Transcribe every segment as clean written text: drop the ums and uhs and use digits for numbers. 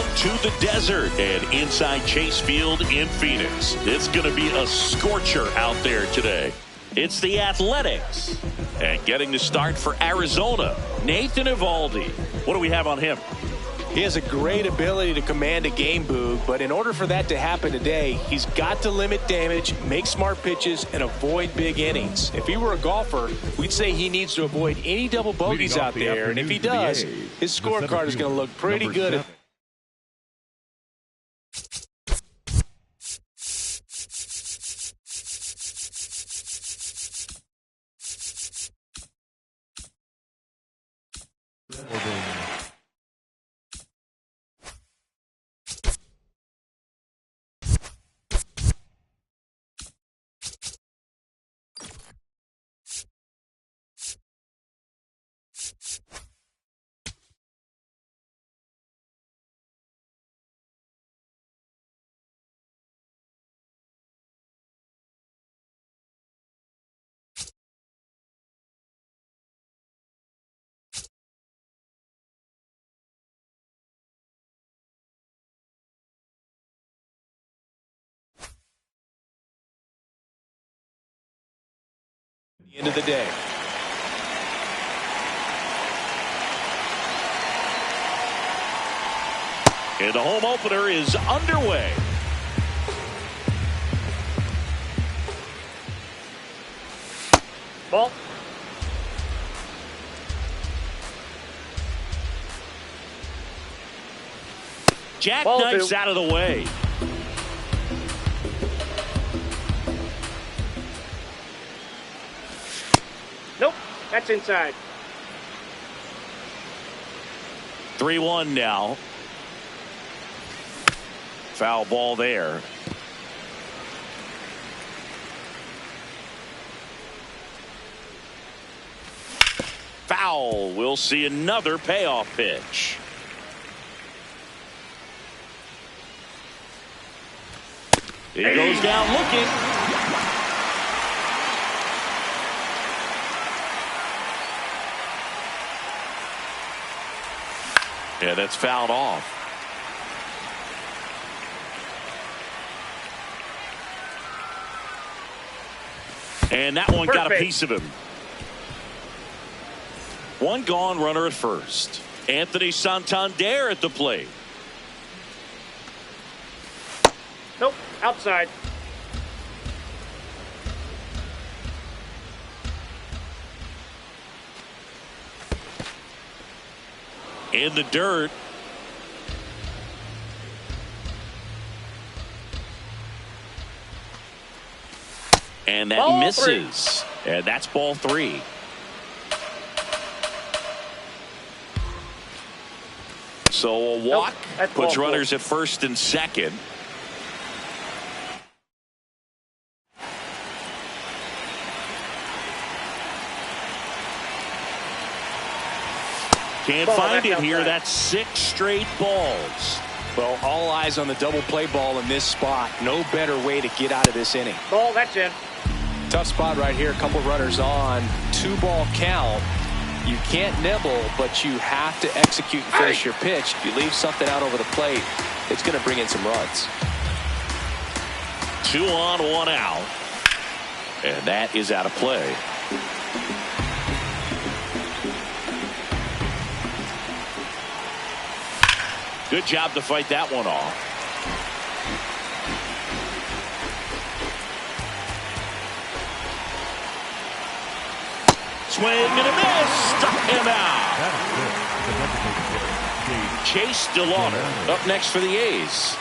Welcome to the desert and inside Chase Field in Phoenix. It's going to be a scorcher out there today. It's the Athletics. And getting the start for Arizona, Nathan Eovaldi. What do we have on him? He has a great ability to command a game, Boog, but in order for that to happen today, he's got to limit damage, make smart pitches, and avoid big innings. If he were a golfer, we'd say he needs to avoid any double bogeys out there, and if he does, his scorecard is going to look pretty good. The end of the day. And the home opener is underway. Ball. Jackknifes out of the way. Nope, that's inside. 3-1 now. Foul ball there. Foul. We'll see another payoff pitch. He goes down looking. Yeah, that's fouled off. And that one got a piece of him. One gone, runner at first. Anthony Santander at the plate. Nope, outside. In the dirt. And that ball misses. And that's ball 3. So a walk puts runners at first and second. Can't find it here. That's 6 straight balls. Well, all eyes on the double play ball in this spot. No better way to get out of this inning. Ball, that's in. Tough spot right here. A couple runners on. 2-ball count. You can't nibble, but you have to execute and finish your pitch. If you leave something out over the plate, it's going to bring in some runs. 2 on, 1 out. And that is out of play. Good job to fight that one off. Swing and a miss. Struck him out. Chase DeLauder up next for the A's.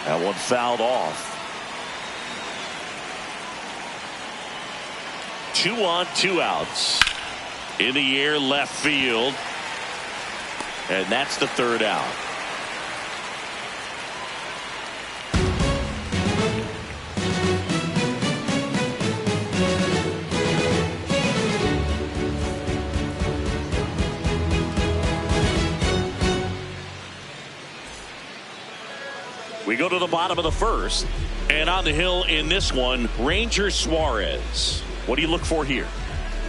That one fouled off. 2 on, 2 outs. In the air, left field. And that's the 3rd out. We go to the bottom of the 1st. And on the hill in this one, Ranger Suarez. What do you look for here?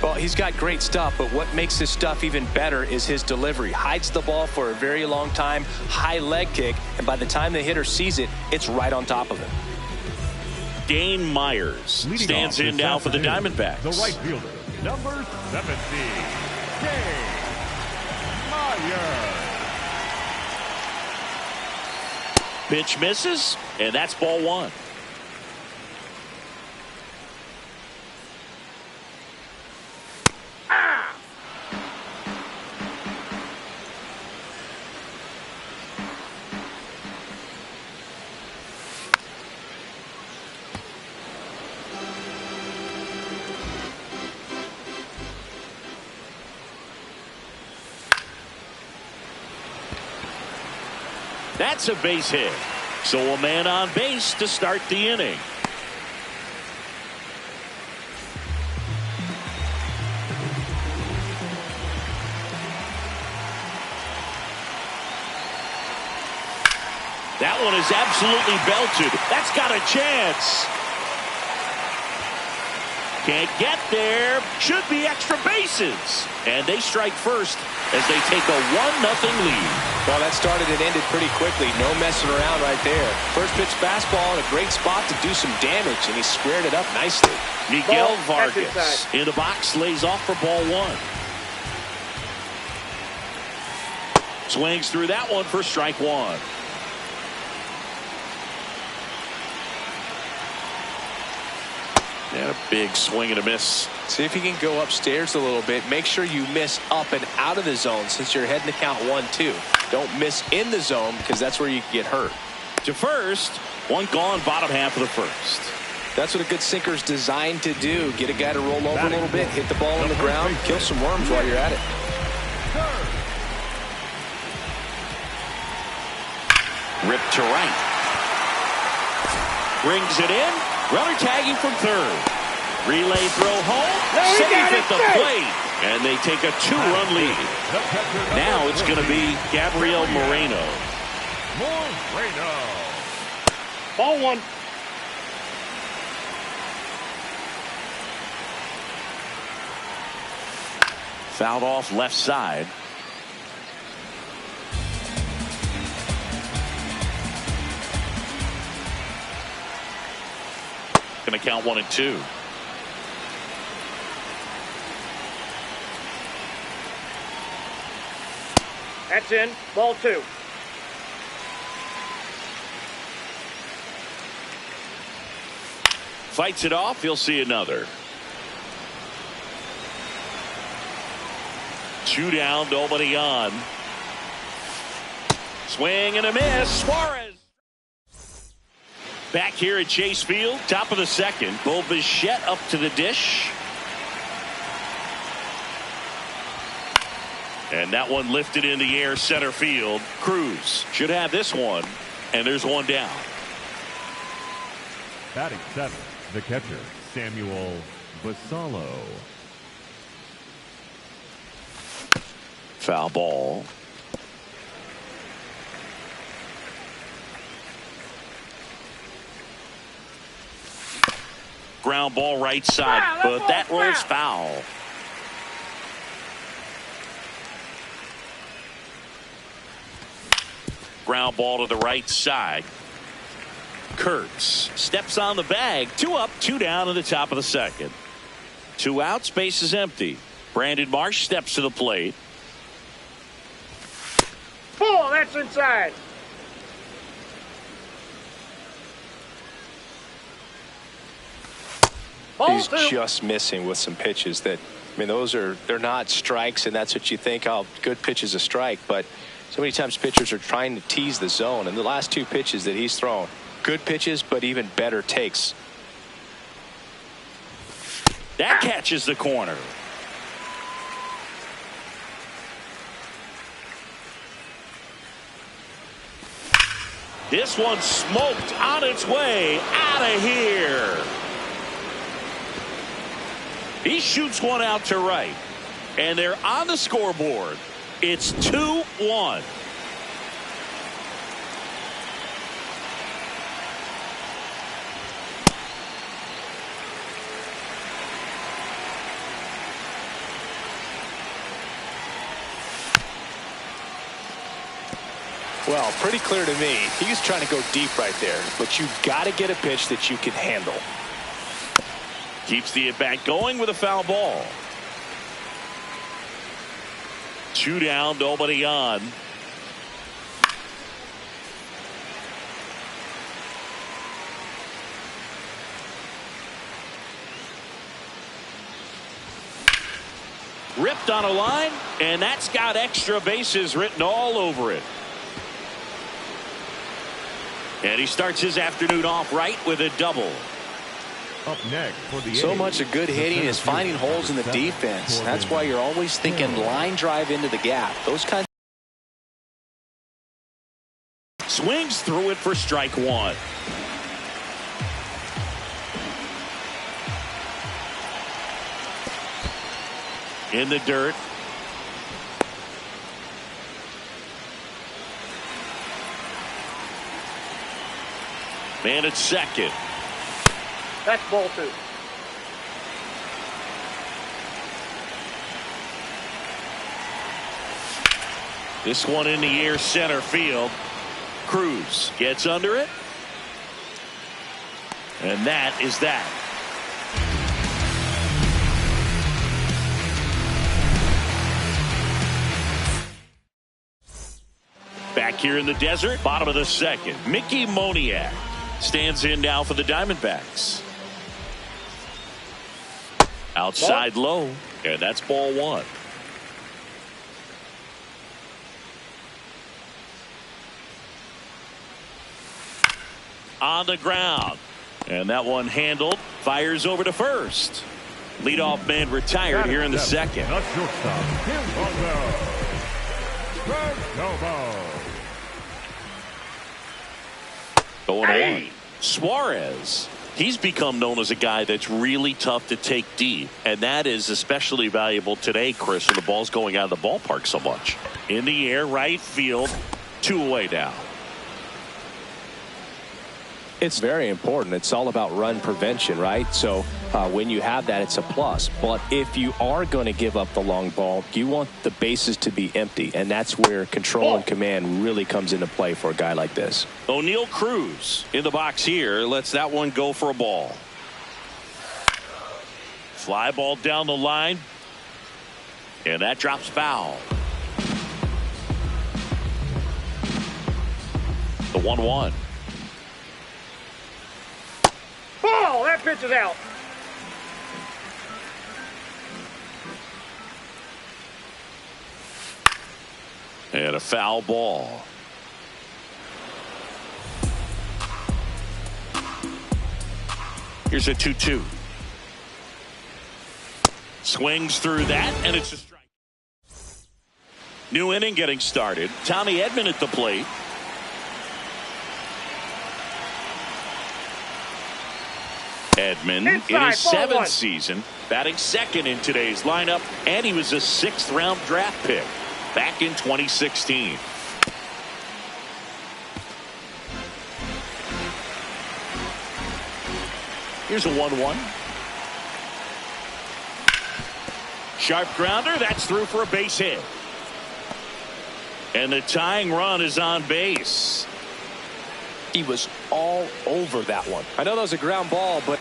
Well, he's got great stuff, but what makes his stuff even better is his delivery. Hides the ball for a very long time, high leg kick, and by the time the hitter sees it, it's right on top of him. Dane Myers stands in now for the Diamondbacks. The right fielder, number 70, Dane Myers. Pitch misses, and that's ball one. That's a base hit. So a man on base to start the inning. That one is absolutely belted. That's got a chance. Can't get there. Should be extra bases. And they strike first as they take a 1-0 lead. Well, that started and ended pretty quickly. No messing around right there. First pitch fastball in a great spot to do some damage, and he squared it up nicely. Miguel Vargas in the box lays off for ball one. Swings through that one for strike one. And a big swing and a miss. See if you can go upstairs a little bit. Make sure you miss up and out of the zone since you're heading to count 1-2. Don't miss in the zone because that's where you can get hurt. To first, one gone, bottom half of the first. That's what a good sinker's designed to do. Get a guy to roll over a little bit, hit the ball on the ground, kill some worms while you're at it. Ripped to right. Brings it in. Runner tagging from third. Relay throw home. Save at the plate. And they take a 2-run lead. Now it's going to be Gabriel Moreno. Ball one. Fouled off left side. Going to count 1 and 2. That's in. Ball two. Fights it off. He'll see another. 2 down. Nobody on. Swing and a miss. Suarez. Back here at Chase Field, top of the second. Bo Bichette up to the dish. And that one lifted in the air center field. Cruz should have this one. And there's one down. Batting 7, the catcher, Samuel Basallo. Foul ball. Ground ball right side, but that rolls foul. Ground ball to the right side. Kurtz steps on the bag. 2 up, 2 down in the top of the second. 2 out, space is empty. Brandon Marsh steps to the plate. Ball, that's inside. He's just missing with some pitches that, I mean, they're not strikes, and that's what you think, oh, good pitch is a strike. But so many times pitchers are trying to tease the zone, and the last 2 pitches that he's thrown, good pitches, but even better takes. That catches the corner. This one smoked on its way out of here. He shoots one out to right, and they're on the scoreboard. It's 2-1. Well, pretty clear to me. He's trying to go deep right there, but you've got to get a pitch that you can handle. Keeps the at-bat going with a foul ball. 2 down, nobody on. Ripped on a line, and that's got extra bases written all over it. And he starts his afternoon off right with a double. Up next for the So A's, much of good hitting is finding holes in the defense. That's why you're always thinking line drive into the gap. Those kinds. Swings through it for strike 1. In the dirt. Man at second. That's ball 2. This one in the air, center field. Cruz gets under it. And that is that. Back here in the desert, bottom of the second. Mickey Moniak stands in now for the Diamondbacks. Outside low, and that's ball 1. On the ground, and that one handled. Fires over to first. Leadoff man retired here in the second. The shortstop, Tim Going on. Suarez. He's become known as a guy that's really tough to take deep, and that is especially valuable today, Chris, when the ball's going out of the ballpark so much. In the air, right field, 2 away now. It's very important. It's all about run prevention, right? So when you have that, it's a plus. But if you are going to give up the long ball, you want the bases to be empty, and that's where control and command really comes into play for a guy like this. O'Neal Cruz in the box here lets that one go for a ball. Fly ball down the line, and that drops foul. The 1-1. Ball! That pitch is out. And a foul ball. Here's a 2-2. Swings through that, and it's a strike. New inning getting started. Tommy Edman at the plate. Edman in his 7th season, batting second in today's lineup, and he was a 6th-round draft pick back in 2016. Here's a 1-1. Sharp grounder, that's through for a base hit. And the tying run is on base. He was all over that one. I know that was a ground ball, but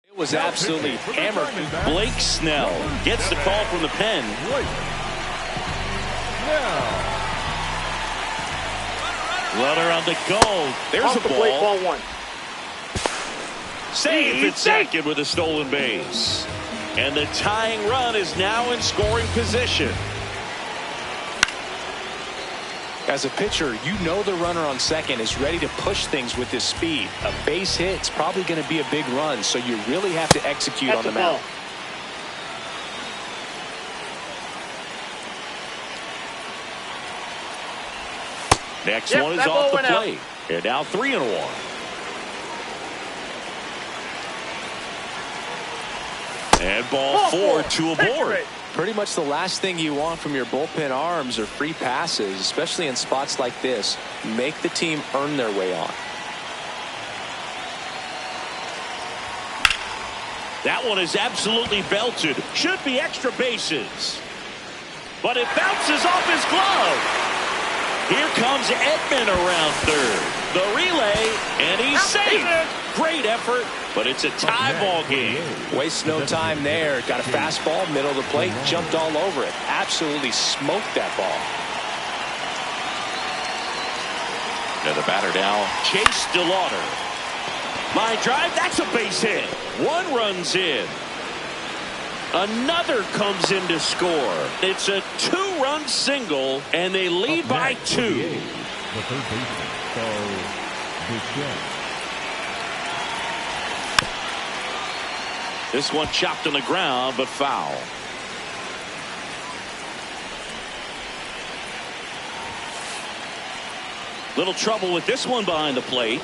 it was absolutely hammered. Blake Snell gets the call from the pen. Runner on the go. There's a ball. Ball 1. Safe at second with a stolen base. And the tying run is now in scoring position. As a pitcher, you know the runner on second is ready to push things with his speed. A base hit's probably going to be a big run, so you really have to execute on the mound. Next one is off the plate. And now 3-1. And ball 4, 2 aboard. Pretty much the last thing you want from your bullpen arms are free passes, especially in spots like this. Make the team earn their way on. That one is absolutely belted. Should be extra bases. But it bounces off his glove. Here comes Edman around third. The relay, and he's safe. Great effort, but it's a tie ball game. Waste no time there. Got a fastball, middle of the plate, jumped all over it. Absolutely smoked that ball. And the batter now, Chase DeLauder. Line drive, that's a base hit. One run's in. Another comes in to score. It's a two-run single, and they lead by 2. The third baseman, This one chopped on the ground, but foul. Little trouble with this one behind the plate.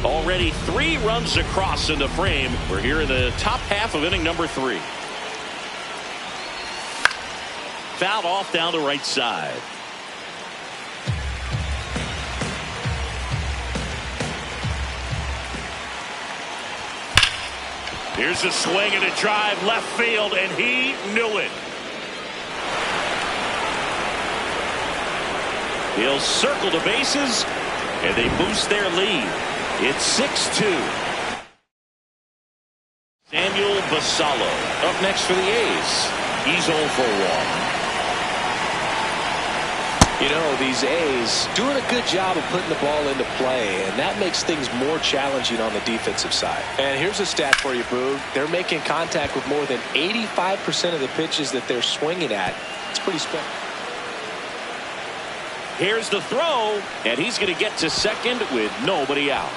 Already 3 runs across in the frame. We're here in the top half of inning number 3. Fouled off down the right side. Here's a swing and a drive left field, and he knew it. He'll circle the bases, and they boost their lead. It's 6-2. Samuel Basallo up next for the A's. He's 0 for 1. You know, these A's doing a good job of putting the ball into play, and that makes things more challenging on the defensive side. And here's a stat for you, Boog. They're making contact with more than 85% of the pitches that they're swinging at. It's pretty special. Here's the throw, and he's going to get to second with nobody out.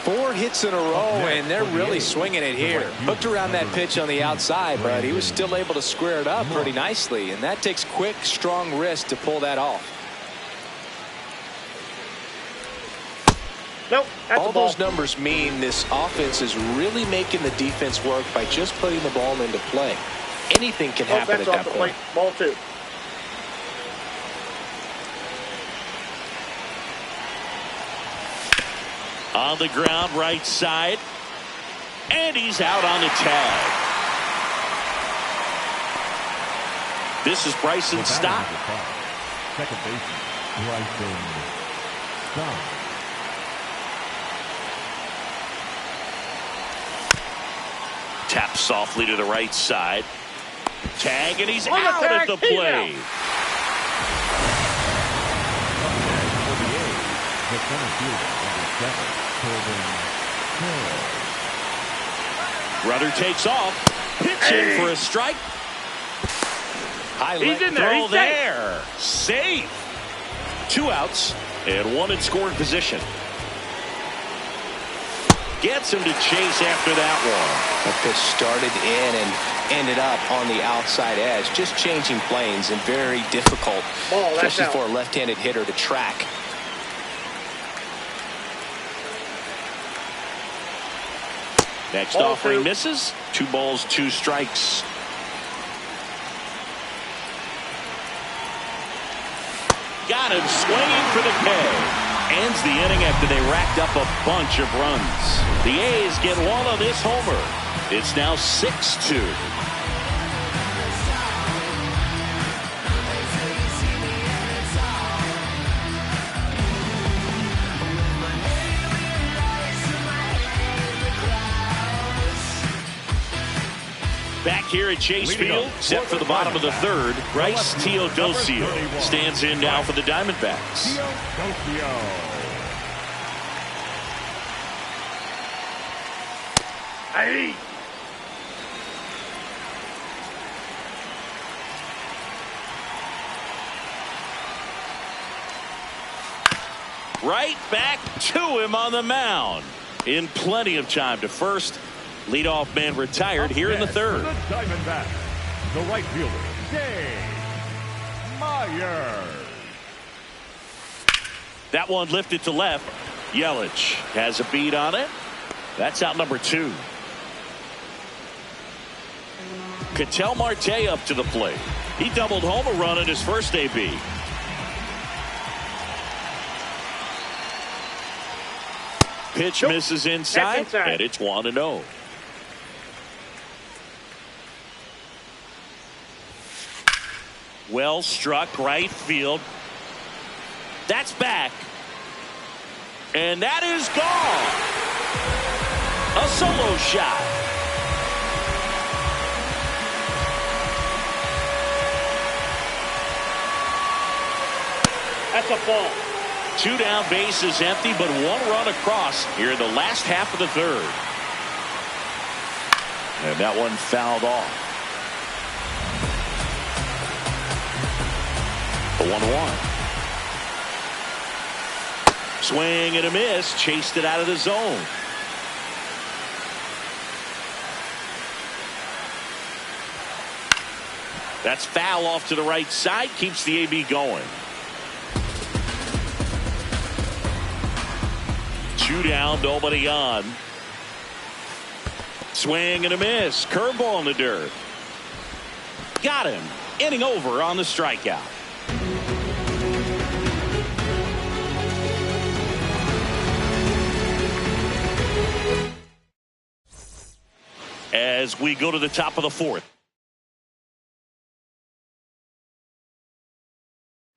4 hits in a row, and they're really swinging it here. Hooked around that pitch on the outside, but he was still able to square it up pretty nicely, and that takes quick, strong wrist to pull that off. Nope, that's all a ball. those numbers mean this offense is really making the defense work by just putting the ball into play. Anything can happen at that point. Ball 2. On the ground, right side. And he's out on the tag. This is Bryson Stott. Second baseman, Bryson Stott. Tap softly to the right side. Tag, and he's On the out tag, at the he's plate. The center fielder, number 7, Corbin Hill. Runner takes off. Pitch in for a strike. He's in there. Throw He's there. Safe. 2 outs and 1 in scoring position. Gets him to chase after that one. The pitch started in and ended up on the outside edge. Just changing planes and very difficult, especially for a left-handed hitter to track. Next offering misses. 2 balls, 2 strikes. Got him swinging for the K. Ends the inning after they racked up a bunch of runs. The A's get 1 on this homer. It's now 6-2. Back here at Chase Field, set for the bottom of the 3rd, Bryce Teodosio stands in now for the Diamondbacks. Hey. Right back to him on the mound. In plenty of time to first. Leadoff man retired here in the 3rd. The Diamondbacks, the right fielder, Dave Myers. That one lifted to left. Yelich has a beat on it. That's out number 2. Ketel Marte up to the plate. He doubled home a run in his first AB. pitch Nope. misses That's inside, inside. and it's 1-0. Well struck right field. That's back. And that is gone. A solo shot. That's a ball. 2 down, bases empty, but 1 run across here in the last half of the third. And that one fouled off. The 1-1. Swing and a miss. Chased it out of the zone. That's foul off to the right side. Keeps the AB going. 2 down, nobody on. Swing and a miss. Curveball in the dirt. Got him. Inning over on the strikeout. As we go to the top of the 4th.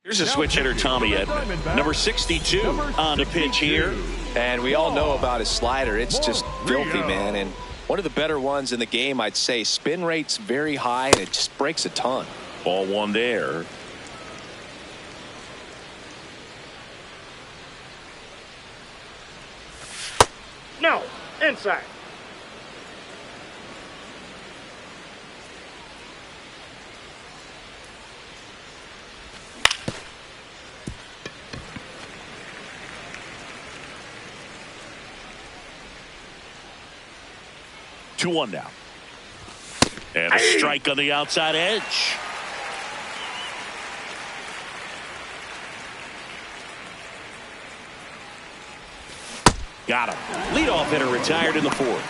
Here's a switch hitter, Tommy Edman. Number 62 on the pitch here. And we all know about his slider. It's just filthy, man. And one of the better ones in the game, I'd say. Spin rate's very high, and it just breaks a ton. Ball 1 there. No, inside. Two 1 now. And a strike on the outside edge. Got him. Leadoff hitter retired in the 4th.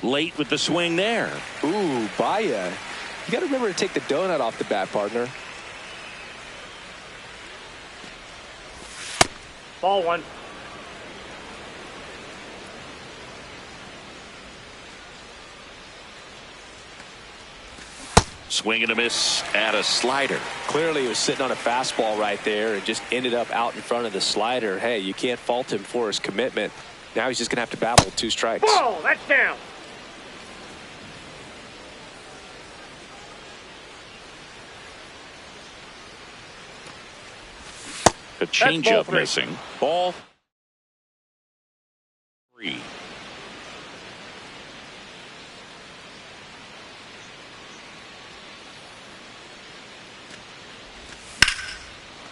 Late with the swing there. Ooh, Baya. You got to remember to take the donut off the bat, partner. Ball 1. Swing and a miss at a slider. Clearly, he was sitting on a fastball right there and just ended up out in front of the slider. Hey, you can't fault him for his commitment. Now he's just going to have to battle with 2 strikes. Ball, that's down. A changeup ball 3. missing. Ball 3.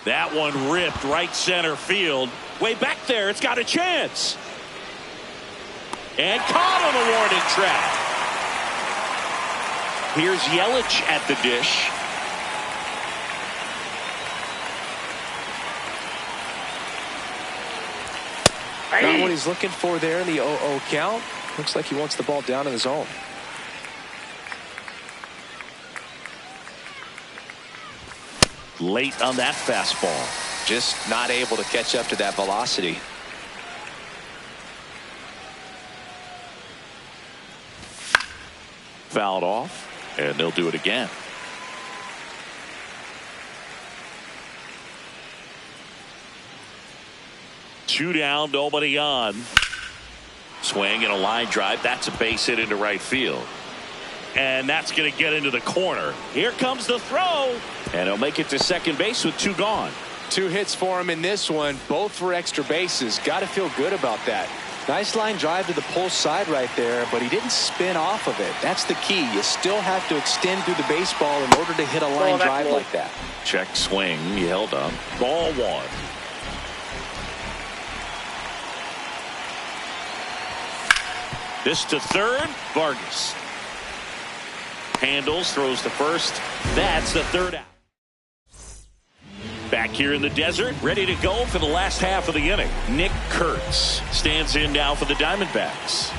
That one ripped right center field. Way back there, it's got a chance. And caught on the warning track. Here's Yelich at the dish. Not what he's looking for there in the 0-0 count. Looks like he wants the ball down in the zone. Late on that fastball. Just not able to catch up to that velocity. Fouled off, and they'll do it again. Two down, nobody on. Swing and a line drive. That's a base hit into right field. And that's going to get into the corner. Here comes the throw. And he'll make it to second base with 2 gone. 2 hits for him in this one, both for extra bases. Got to feel good about that. Nice line drive to the pull side right there, but he didn't spin off of it. That's the key. You still have to extend through the baseball in order to hit a line drive like that. Check swing. He held up. Ball 1. This to third. Vargas handles, throws to first. That's the 3rd out. Back here in the desert, ready to go for the last half of the inning. Nick Kurtz stands in now for the Diamondbacks.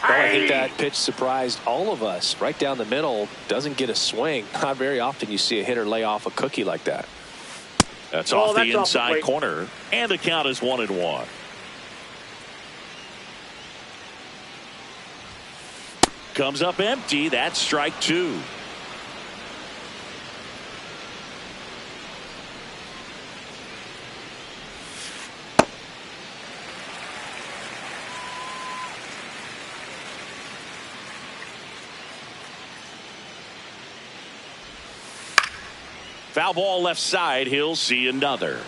Well, I think that pitch surprised all of us. Right down the middle, doesn't get a swing. Not very often you see a hitter lay off a cookie like that. That's off the inside corner, and the count is 1-1. Comes up empty. That's strike 2. Foul ball left side. He'll see another.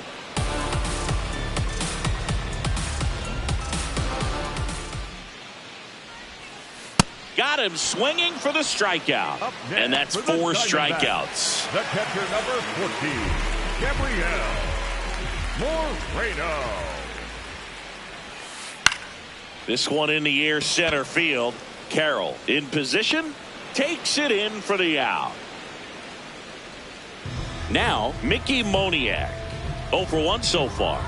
Got him swinging for the strikeout. And that's 4 strikeouts. The catcher number 14, Gabriel Moreno. This one in the air center field. Carroll in position. Takes it in for the out. Now, Mickey Moniak. 0 for 1 so far.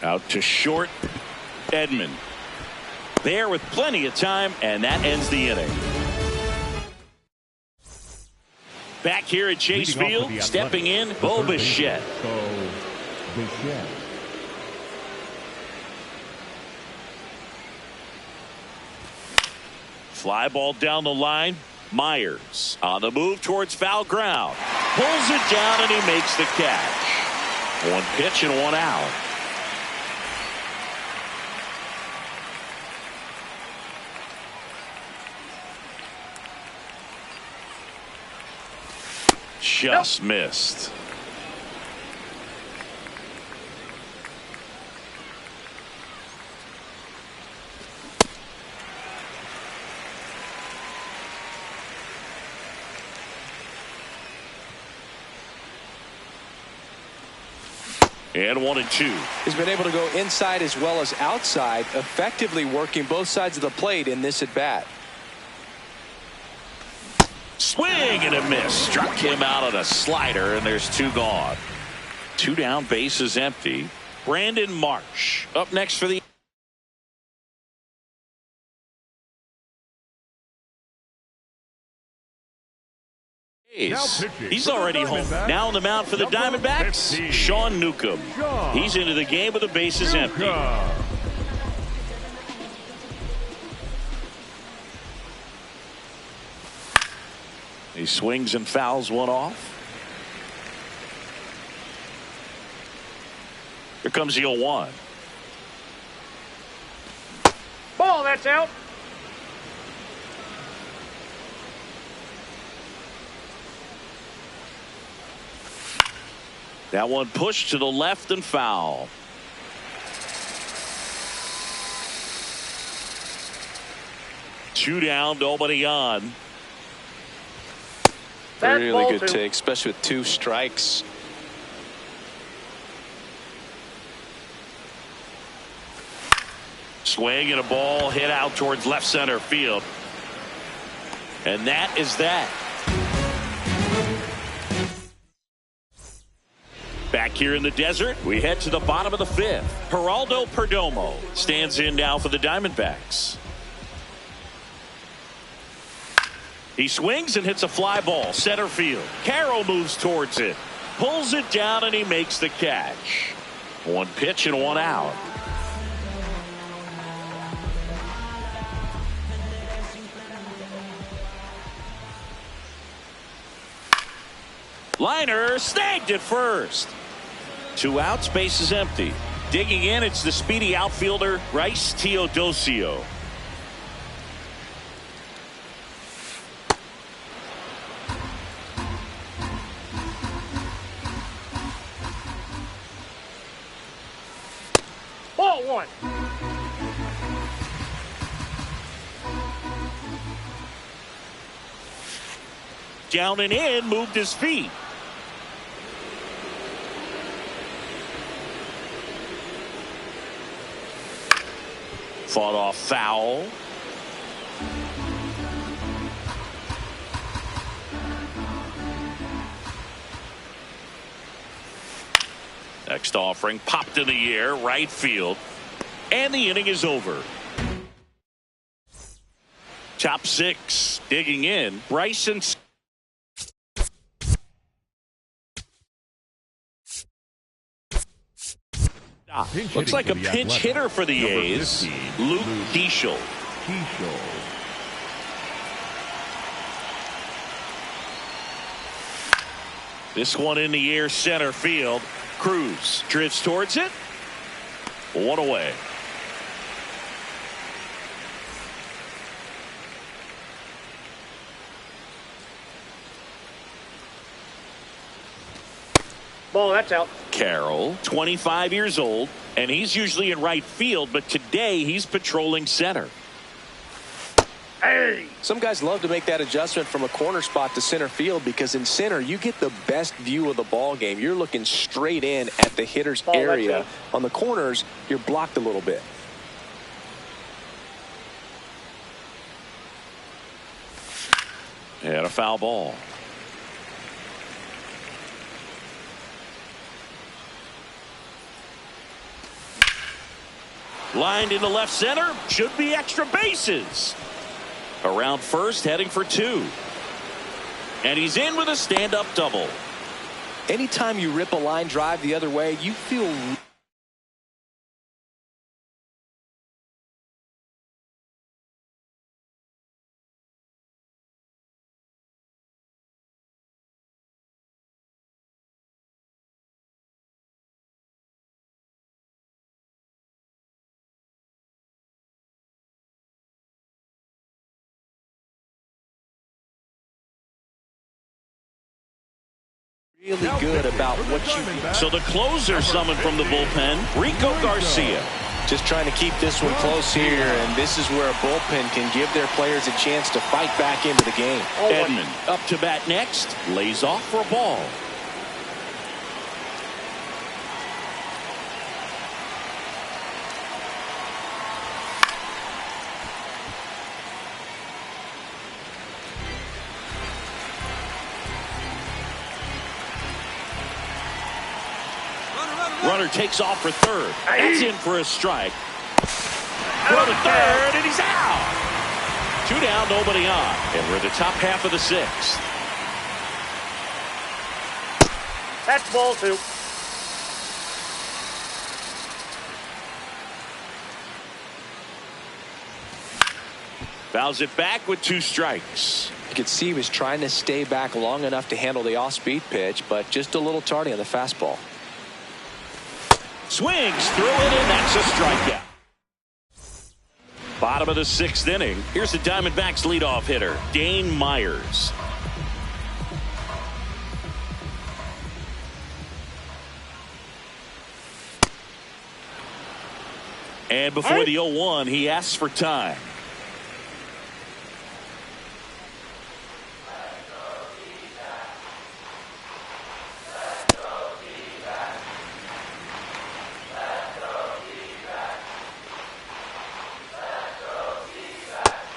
Out to short. Edman. There with plenty of time, and that ends the inning. Back here at Chase Field, stepping in, Bo Bichette. Fly ball down the line. Myers on the move towards foul ground. Pulls it down, and he makes the catch. 1 pitch and 1 out. Just missed. And 1-2. He's been able to go inside as well as outside, effectively working both sides of the plate in this at bat. Swing and a miss. Struck him out on a slider, and there's 2 gone. 2 down, bases empty. Brandon Marsh up next for the. He's already home. Now on the mound for the Diamondbacks, Sean Newcomb. He's into the game with the bases empty. He swings and fouls one off. Here comes the 0-1. Ball, that's out. That one pushed to the left and foul. Two down, nobody on. Really good take, especially with 2 strikes. Swing and a ball hit out towards left center field. And that is that. Back here in the desert, we head to the bottom of the 5th. Geraldo Perdomo stands in now for the Diamondbacks. He swings and hits a fly ball, center field. Carroll moves towards it, pulls it down, and he makes the catch. 1 pitch and 1 out. Liner snagged at first. 2 outs, base is empty. Digging in, it's the speedy outfielder, Rice Teodosio. Ball 1. Down and in, moved his feet. Fought off foul. Next offering popped in the air, right field. And the inning is over. Top six, digging in, Bryson. Looks like a pinch hitter for the A's, Luke Diesel. This one in the air, center field. Cruz drifts towards it. One away. Ball, that's out. Carroll, 25 years old, and he's usually in right field, but today he's patrolling center. Hey! Some guys love to make that adjustment from a corner spot to center field because in center you get the best view of the ball game. You're looking straight in at the hitter's area. On the corners, you're blocked a little bit. And a foul ball. Lined into left center. Should be extra bases. Around first, heading for two. And he's in with a stand-up double. Anytime you rip a line drive the other way, you feel really good about what you. So the closer summoned from the bullpen, Rico Garcia. Just trying to keep this one close here, and this is where a bullpen can give their players a chance to fight back into the game. Edman up to bat next, lays off for a ball. Runner takes off for third. That's in for a strike. Throw to third, and he's out. Two down, nobody on. And we're in the top half of the sixth. That's ball two. Fouls it back with two strikes. You could see he was trying to stay back long enough to handle the off-speed pitch, but just a little tardy on the fastball. Swings through it, and that's a strikeout. Bottom of the sixth inning. Here's the Diamondbacks leadoff hitter, Dane Myers. And before the 0-1, he asks for time.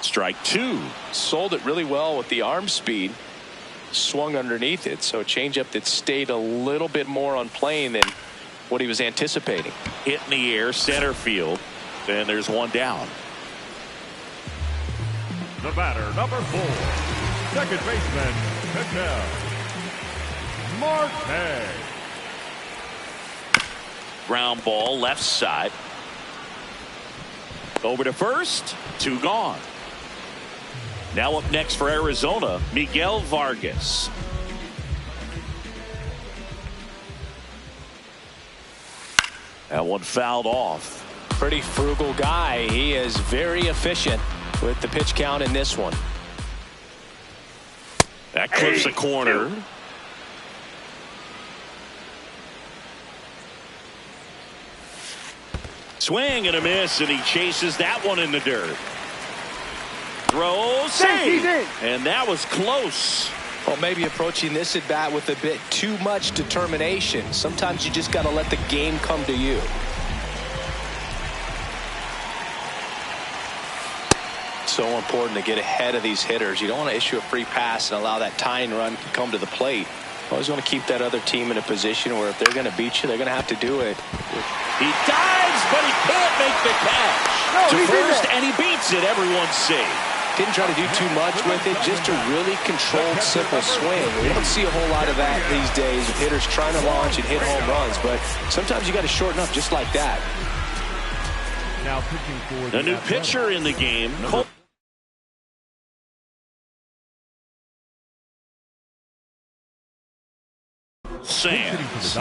Strike two. Sold it really well with the arm speed. Swung underneath it, so a changeup that stayed a little bit more on plane than what he was anticipating. Hit in the air, center field. And there's one down. The batter, number 4, second baseman, Miguel Marte. Ground ball, left side. Over to first. Two gone. Now up next for Arizona, Miguel Vargas. That one fouled off. Pretty frugal guy. He is very efficient with the pitch count in this one. That clips the corner. Swing and a miss, and he chases that one in the dirt. Throw, save, and that was close. Well, maybe approaching this at bat with a bit too much determination. Sometimes you just got to let the game come to you. So important to get ahead of these hitters. You don't want to issue a free pass and allow that tying run to come to the plate. Always want to keep that other team in a position where if they're going to beat you, they're going to have to do it. He dives, but he can't make the catch. To first, and he beats it. Everyone's safe. Didn't try to do too much with it, just a really controlled, simple swing. We don't see a whole lot of that these days with hitters trying to launch and hit home runs, but sometimes you got to shorten up just like that. Now pitching for The new pitcher in the game. Sands.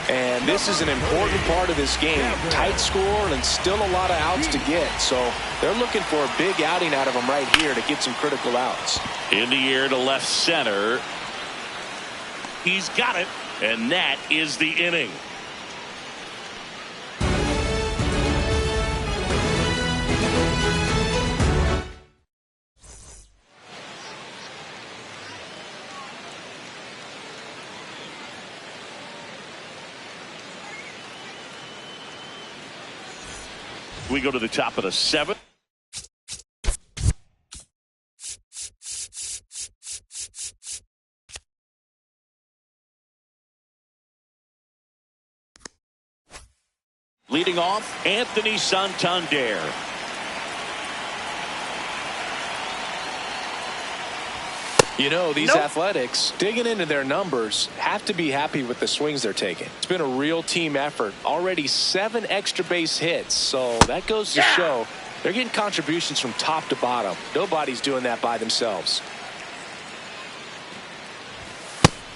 And this is an important part of this game. Tight score and still a lot of outs to get. So they're looking for a big outing out of them right here to get some critical outs. In the air to left center. He's got it. And that is the inning. We go to the top of the seventh. Leading off, Anthony Santander. You know, these Athletics, digging into their numbers, have to be happy with the swings they're taking. It's been a real team effort. Already 7 extra base hits, so that goes to show they're getting contributions from top to bottom. Nobody's doing that by themselves.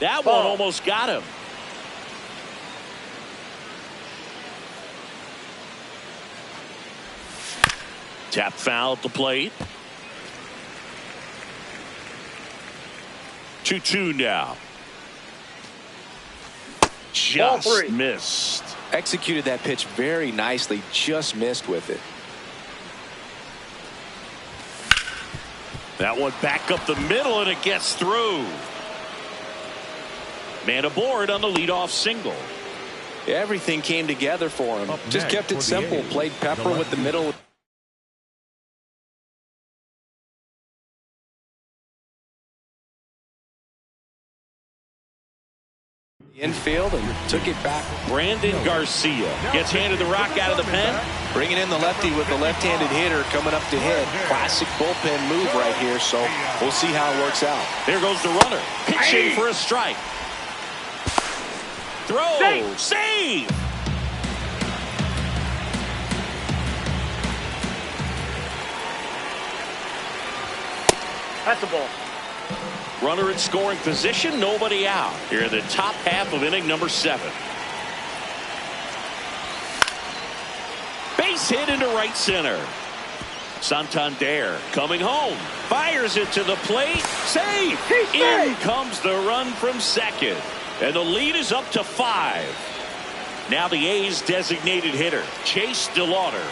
That one almost got him. Tap foul at the plate. 2-2 now. Just missed. Executed that pitch very nicely, just missed with it. That one back up the middle, and it gets through. Man aboard on the leadoff single. Everything came together for him. Just kept it simple. Played pepper with the middle. Infield and took it back. Brandon Garcia gets handed the rock out of the pen. Bringing in the lefty with the left-handed hitter coming up to hit. Classic bullpen move right here, so we'll see how it works out. There goes the runner. Pitching for a strike. Throw. Save. That's the ball. Runner in scoring position, nobody out. Here in the top half of inning number 7. Base hit into right center. Santander coming home. Fires it to the plate. Save. In comes the run from second. And the lead is up to 5. Now the A's designated hitter, Chase DeLauder.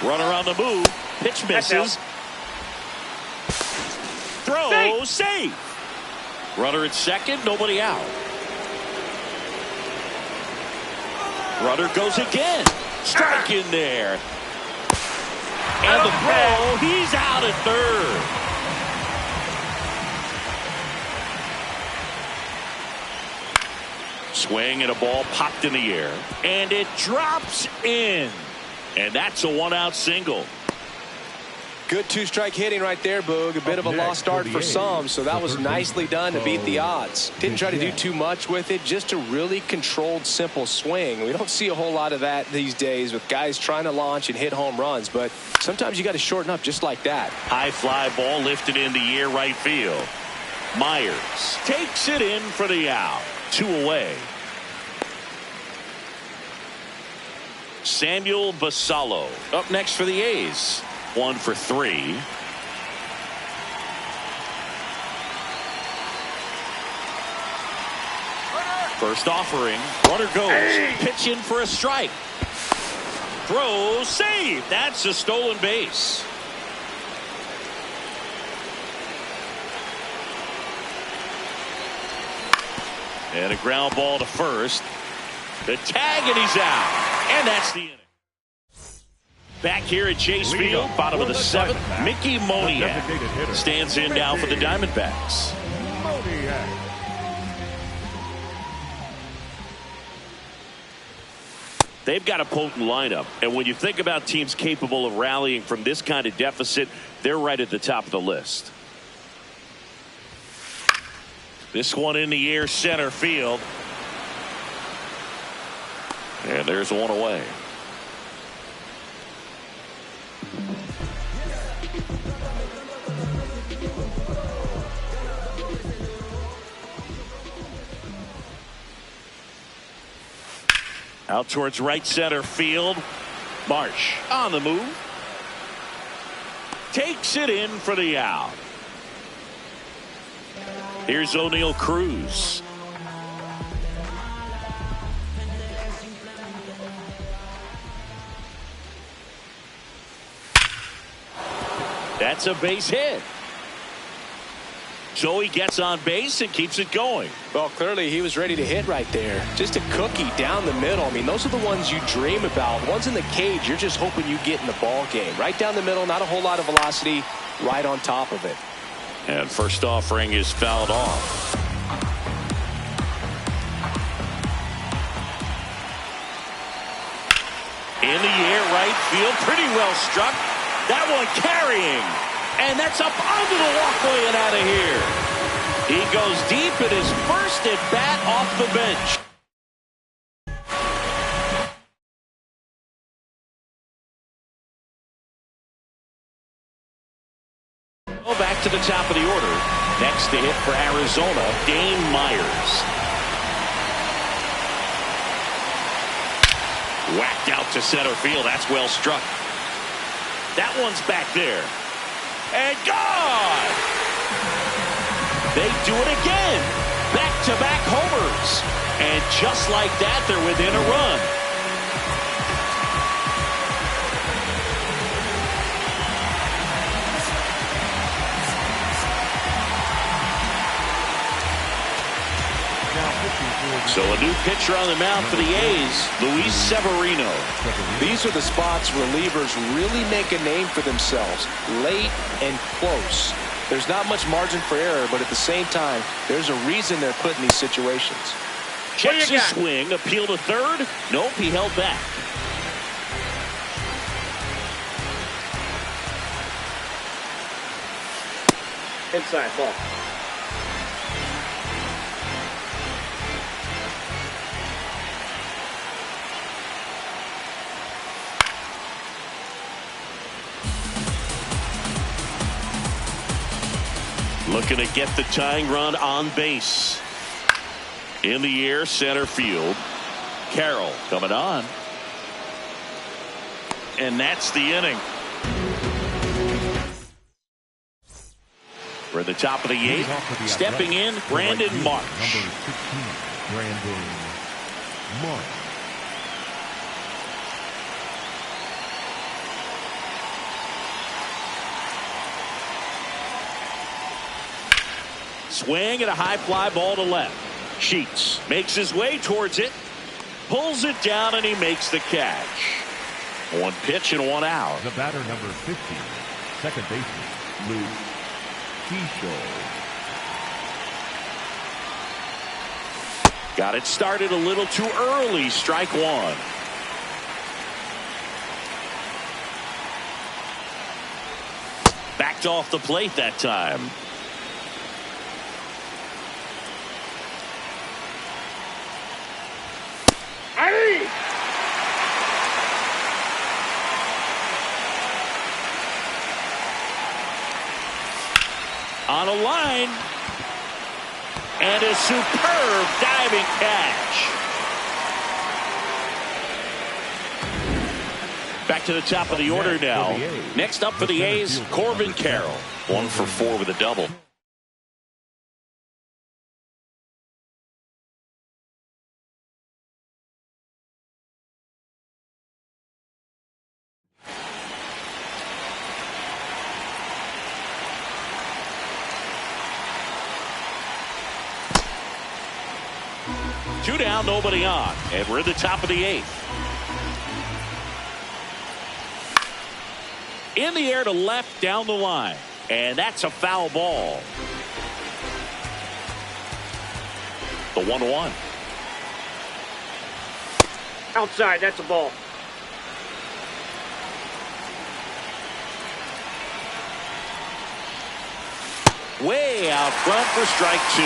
Runner on the move. Pitch misses. Throw. Save. Runner at second. Nobody out. Runner goes again. Strike in there. And the throw. He's out at third. Swing and a ball popped in the air. And it drops in. And that's a 1-out single. Good 2-strike hitting right there, Boog. A bit of a lost start for some, so that was nicely done to beat the odds. Didn't try to do too much with it, just a really controlled, simple swing. We don't see a whole lot of that these days with guys trying to launch and hit home runs, but sometimes you got to shorten up just like that. High fly ball lifted in the air right field. Myers takes it in for the out. 2 away. Samuel Basallo up next for the A's. 1 for 3. First offering. Runner goes. Pitch in for a strike. Throw. Save. That's a stolen base. And a ground ball to first. The tag, and he's out. And that's the inning. Back here at Chase Field, bottom of the seventh, Mickey Moniak stands in now for the Diamondbacks. They've got a potent lineup, and when you think about teams capable of rallying from this kind of deficit, they're right at the top of the list. This one in the air, center field. And there's one away. Out towards right center field. Marsh on the move. Takes it in for the out. Here's O'Neal Cruz. That's a base hit. So he gets on base and keeps it going. Well, clearly he was ready to hit right there. Just a cookie down the middle. I mean, those are the ones you dream about. Ones in the cage, you're just hoping you get in the ball game. Right down the middle, not a whole lot of velocity, right on top of it. And first offering is fouled off. In the air, right field, pretty well struck. That one carrying. And that's up onto the walkway and out of here. He goes deep in his first at bat off the bench. Go back to the top of the order. Next to hit for Arizona, Dane Myers. Whacked out to center field. That's well struck. That one's back there. And gone! They do it again. Back-to-back homers. And just like that, they're within a run. So a new pitcher on the mound for the A's, Luis Severino. These are the spots relievers really make a name for themselves. Late and close. There's not much margin for error, but at the same time, there's a reason they're put in these situations. Checks his swing, appeal to third. Nope, he held back. Inside ball. Looking to get the tying run on base. In the air, center field. Carroll coming on. And that's the inning. We're at the top of the eighth. Stepping in, Brandon Marsh. Number 16, Brandon Marsh. Swing and a high fly ball to left. Sheets makes his way towards it. Pulls it down and he makes the catch. One pitch and one out. The batter, number 50, second baseman, Luke Keisho. Got it started a little too early. Strike one. Backed off the plate that time. On a line. And a superb diving catch. Back to the top of the order now. Next up for the A's, Corbin Carroll. 1 for 4 with a double. Two down, nobody on, and we're at the top of the eighth. In the air to left down the line. And that's a foul ball. The 1-1. Outside, that's a ball. Way out front for strike 2.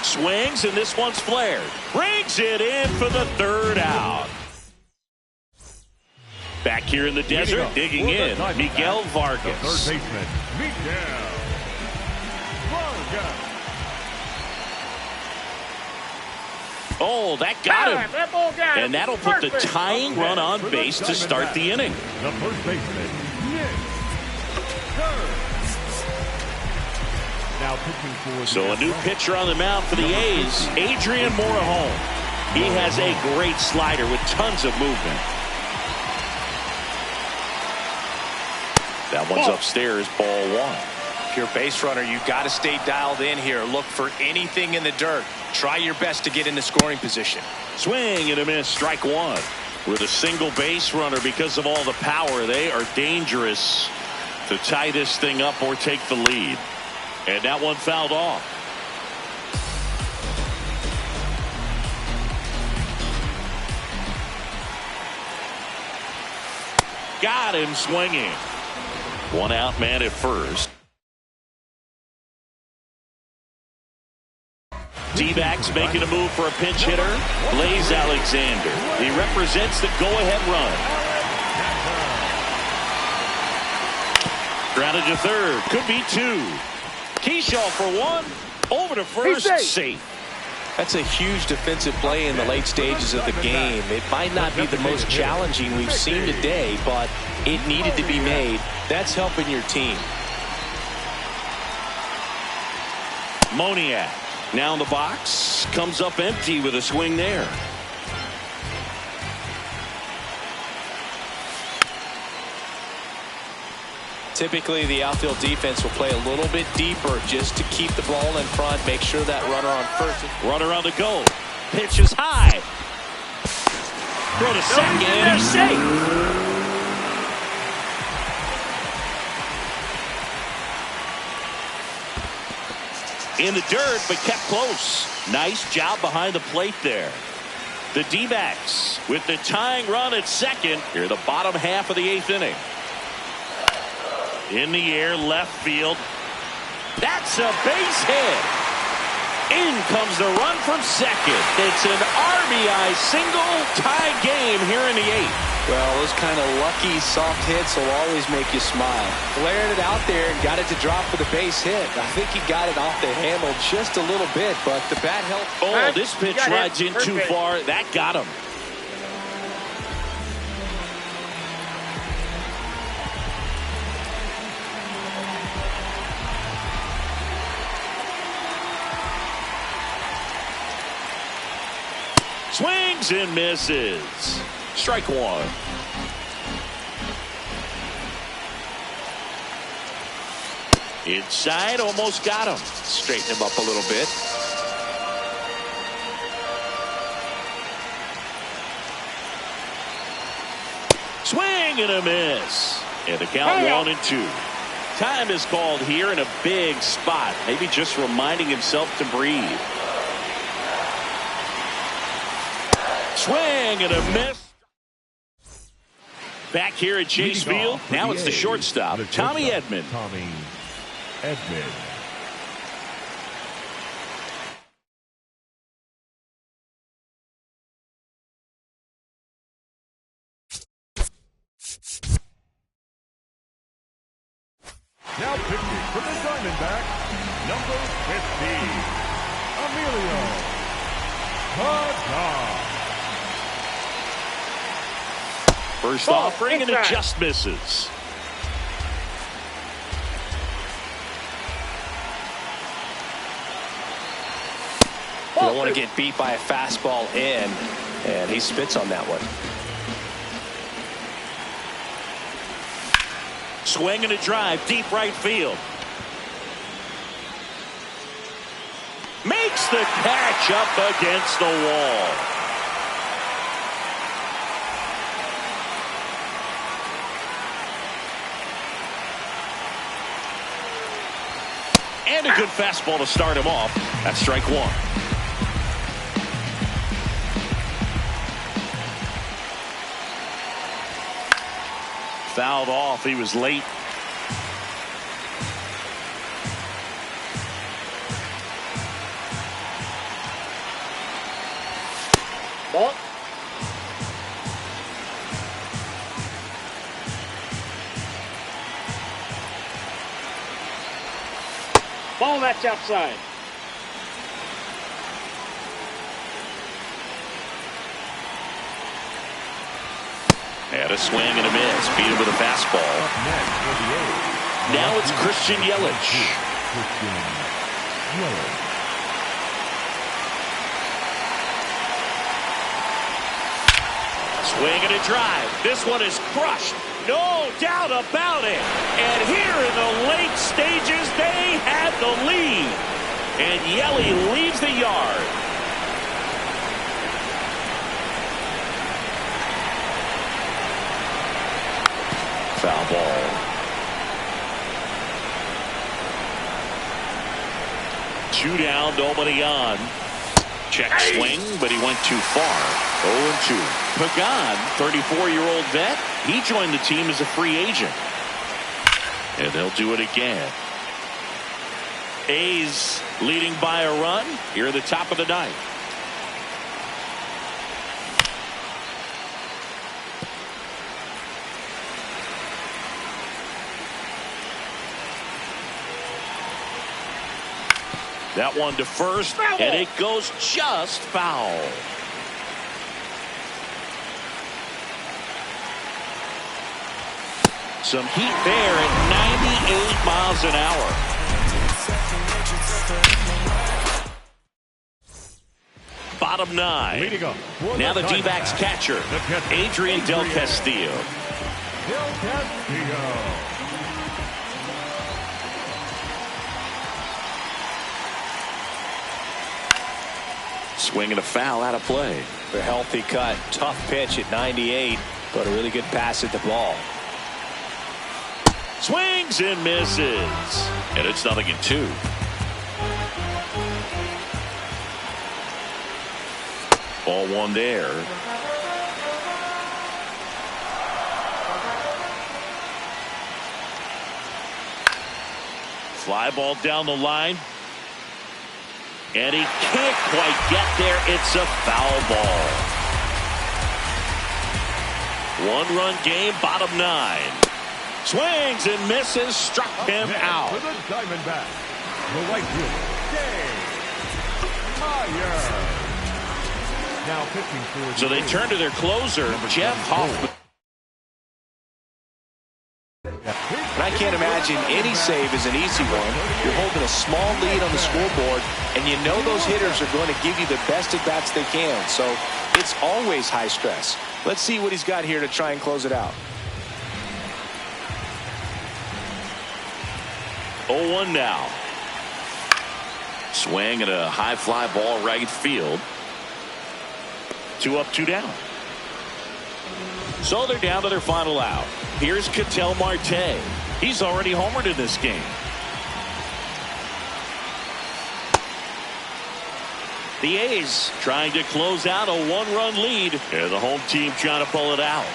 Swings, and this one's flared. Brings it in for the 3rd out. Back here in the desert, digging in, Miguel Vargas. The third baseman, Miguel Vargas. Oh, that got him. And that'll put the tying run on base to start the inning. The first baseman, Nick Kerr. Now pitching for So a new pitcher on the mound for the A's, Adrian Morejon. He has a great slider with tons of movement. That one's upstairs, ball 1. If you're a base runner, you got to stay dialed in here. Look for anything in the dirt. Try your best to get into scoring position. Swing and a miss, strike 1. With a single base runner, because of all the power, they are dangerous to tie this thing up or take the lead. And that one fouled off. Got him swinging. 1 out, man at first. D-backs making a move for a pinch hitter. Blaze Alexander. He represents the go-ahead run. Grounded to third. Could be 2. Keyshaw for 1. Over to first. Safe. That's a huge defensive play in the late stages of the game. It might not be the most challenging we've seen today, but it needed to be made. That's helping your team. Moniak now in the box. Comes up empty with a swing there. Typically, the outfield defense will play a little bit deeper just to keep the ball in front, make sure that runner on first. Runner on the go. Pitch is high. Throw to second, and he's safe. In the dirt, but kept close. Nice job behind the plate there. The D-backs with the tying run at second. Here, the bottom half of the 8th inning. In the air, left field. That's a base hit. In comes the run from second. It's an RBI single, tie game here in the 8th. Well, those kind of lucky soft hits will always make you smile. Flared it out there and got it to drop for the base hit. I think he got it off the handle just a little bit, but the bat helped. Oh, this pitch rides in too far. That got him. Swings and misses. Strike 1. Inside, almost got him. Straighten him up a little bit. Swing and a miss. And the count 1-2. Time is called here in a big spot. Maybe just reminding himself to breathe. Swing and a miss. Back here at Chase Field. Now it's the shortstop, Tommy Edman. Tommy Edman. Now pitching for the Diamondbacks, number 15, Emilio Pagan. First offering, and it just misses. You don't want to get beat by a fastball in, and he spits on that one. Swing and a drive, deep right field. Makes the catch up against the wall. And a good fastball to start him off. That's strike one. Fouled off. He was late. Ball. Ball, that's outside. And a swing and a miss. Beat him with a fastball. Now it's Christian Yelich. Swing and a drive. This one is crushed. No doubt about it. And here in the late stages, they had the lead. And Yelich leaves the yard. Foul ball. Two down, nobody on. Check swing, but he went too far. 0-2. Pagan, 34-year-old vet, he joined the team as a free agent. And they'll do it again. A's leading by a run here at the top of the ninth. That one to first, and it goes just foul. Some heat there at 98 miles an hour. Bottom nine. Now the D-backs catcher, Adrian Del Castillo. Swing and a foul out of play. A healthy cut. Tough pitch at 98, but a really good pass at the ball. Swings and misses. And it's 0-2. Ball one there. Fly ball down the line. And he can't quite get there. It's a foul ball. One-run game, bottom nine. Swings and misses, struck him out. To the Diamondback, the right fielder, now pitching for. So they turn to their closer, Jeff Hoffman. And I can't imagine any save is an easy one. You're holding a small lead on the scoreboard, and you know those hitters are going to give you the best at bats they can. So it's always high stress. Let's see what he's got here to try and close it out. 0-1 now. Swing and a high fly ball right field. 2 up, 2 down. So they're down to their final out. Here's Ketel Marte. He's already homered in this game. The A's trying to close out a one-run lead. And the home team trying to pull it out.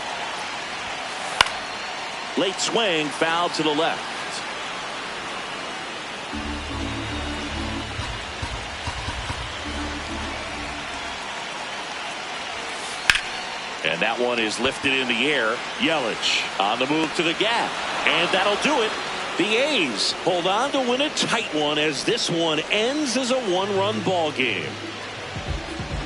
Late swing, foul to the left. And that one is lifted in the air. Yelich on the move to the gap. And that'll do it. The A's hold on to win a tight one as this one ends as a one-run ball game.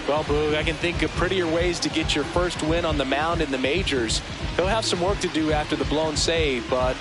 Well, Boog, I can think of prettier ways to get your first win on the mound in the majors. He'll have some work to do after the blown save, but